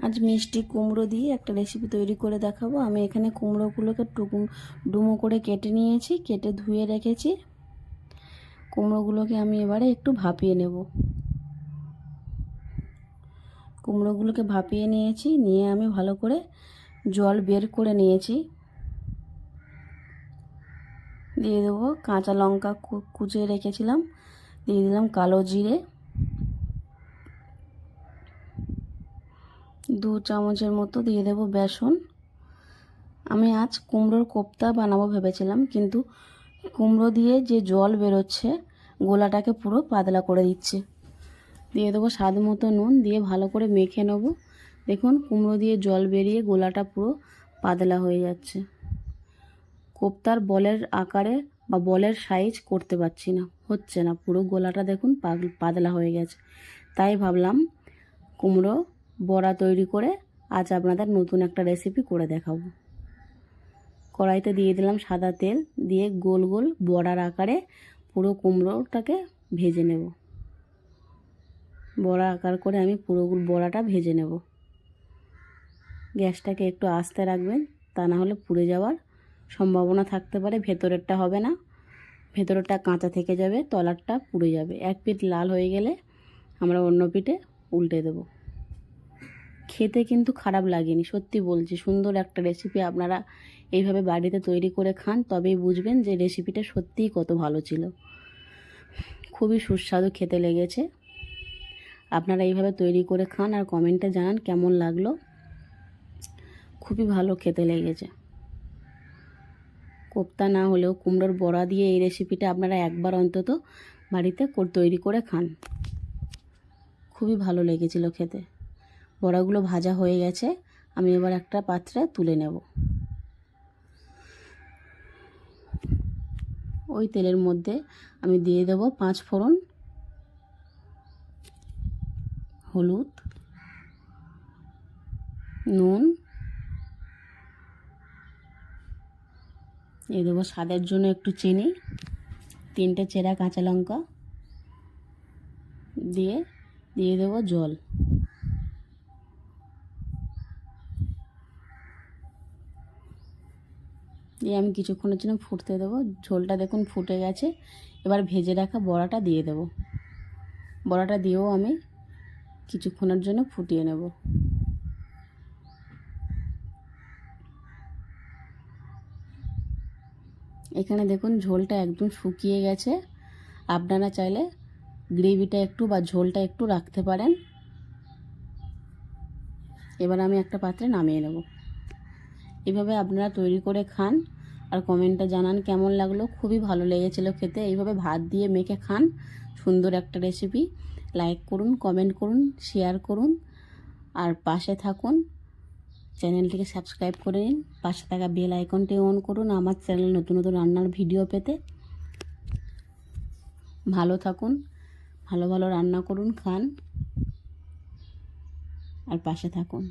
আজ মিষ্টি কুমড়ো দিয়ে একটা রেসিপি তৈরি করে দেখাবো। আমি এখানে কুমড়োগুলোকে ডুমো করে কেটে নিয়েছি, কেটে ধুয়ে রেখেছি। কুমড়োগুলোকে আমি এবারে একটু ভাপিয়ে নেব। কুমড়োগুলোকে ভাপিয়ে নিয়েছি, নিয়ে আমি ভালো করে জল বের করে নিয়েছি। দিয়ে দেবো কাঁচা লঙ্কা কুচিয়ে রেখেছিলাম, দিয়ে দিলাম কালো জিরে, 2 চামচের মতো দিয়ে দেবো বেসন। আমি আজ কুমড়োর কোপ্তা বানাবো ভেবেছিলাম, কিন্তু কুমড়ো দিয়ে যে জল বেরোচ্ছে গোলাটাকে পুরো পাতলা করে দিচ্ছে। দিয়ে দেবো স্বাদ মতো নুন, দিয়ে ভালো করে মেখে নেব। দেখুন কুমড়ো দিয়ে জল বেরিয়ে গোলাটা পুরো পাতলা হয়ে যাচ্ছে। কোপ্তার বলের আকারে বা বলের সাইজ করতে পারছি না, হচ্ছে না, পুরো গোলাটা দেখুন পাতলা হয়ে গেছে। তাই ভাবলাম কুমড়ো বড়া তৈরি করে আজ আপনাদের নতুন একটা রেসিপি করে দেখাবো। কড়াইতে দিয়ে দিলাম সাদা তেল, দিয়ে গোল গোল বড়ার আকারে পুরো কুমড়োটাকে ভেজে নেব। বড়া আকার করে আমি পুরো বড়াটা ভেজে নেব। গ্যাসটাকে একটু আস্তে রাখবেন, তা না হলে পুড়ে যাওয়ার সম্ভাবনা থাকতে পারে। ভেতরেরটা হবে না, ভেতরেরটা কাঁচা থেকে যাবে, তলারটা পুড়ে যাবে। এক পিঠ লাল হয়ে গেলে আমরা অন্য পিঠে উল্টে দেব। খেতে কিন্তু খারাপ লাগেনি, সত্যি বলছি। সুন্দর একটা রেসিপি, আপনারা এইভাবে বাড়িতে তৈরি করে খান, তবেই বুঝবেন যে রেসিপিটা সত্যিই কত ভালো ছিল। খুবই সুস্বাদু খেতে লেগেছে। আপনারা এইভাবে তৈরি করে খান আর কমেন্টে জানান কেমন লাগলো। খুবই ভালো খেতে লেগেছে। কোপ্তা না হলেও কুমড়োর বড়া দিয়ে এই রেসিপিটা আপনারা একবার অন্তত বাড়িতে তৈরি করে খান। খুবই ভালো লেগেছিল খেতে। বড়াগুলো ভাজা হয়ে গেছে, আমি এবার একটা পাত্রে তুলে নেব। ওই তেলের মধ্যে আমি দিয়ে দেব 5 ফোড়ন, হলুদ, নুন, দিয়ে দেবো স্বাদের জন্য একটু চিনি, 3টে চেরা কাঁচা লঙ্কা, দিয়ে দেবো জল। দিয়ে আমি কিছুক্ষণের জন্য ফুটতে দেবো। ঝোলটা দেখুন ফুটে গেছে। এবার ভেজে রাখা বড়াটা দিয়ে দেবো। বড়াটা দিয়েও আমি কিছুক্ষণের জন্য ফুটিয়ে নেব। এখানে দেখুন ঝোলটা একদম শুকিয়ে গেছে। আপনারা চাইলে গ্রেভিটা একটু বা ঝোলটা একটু রাখতে পারেন। এবার আমি একটা পাত্রে নামিয়ে নেব। এইভাবে আপনারা তৈরি করে খান আর কমেন্টে জানান কেমন লাগলো। খুবই ভালো লেগেছিল খেতে। এইভাবে ভাত দিয়ে মেখে খান, সুন্দর একটা রেসিপি। লাইক করুন, কমেন্ট করুন, শেয়ার করুন আর পাশে থাকুন। চ্যানেলটিকে সাবস্ক্রাইব করে নিন, পাশে থাকা বেল আইকনটি অন করুন আমার চ্যানেলে নতুন নতুন রান্নার ভিডিও পেতে। ভালো থাকুন, ভালো ভালো রান্না করুন, খান আর পাশে থাকুন।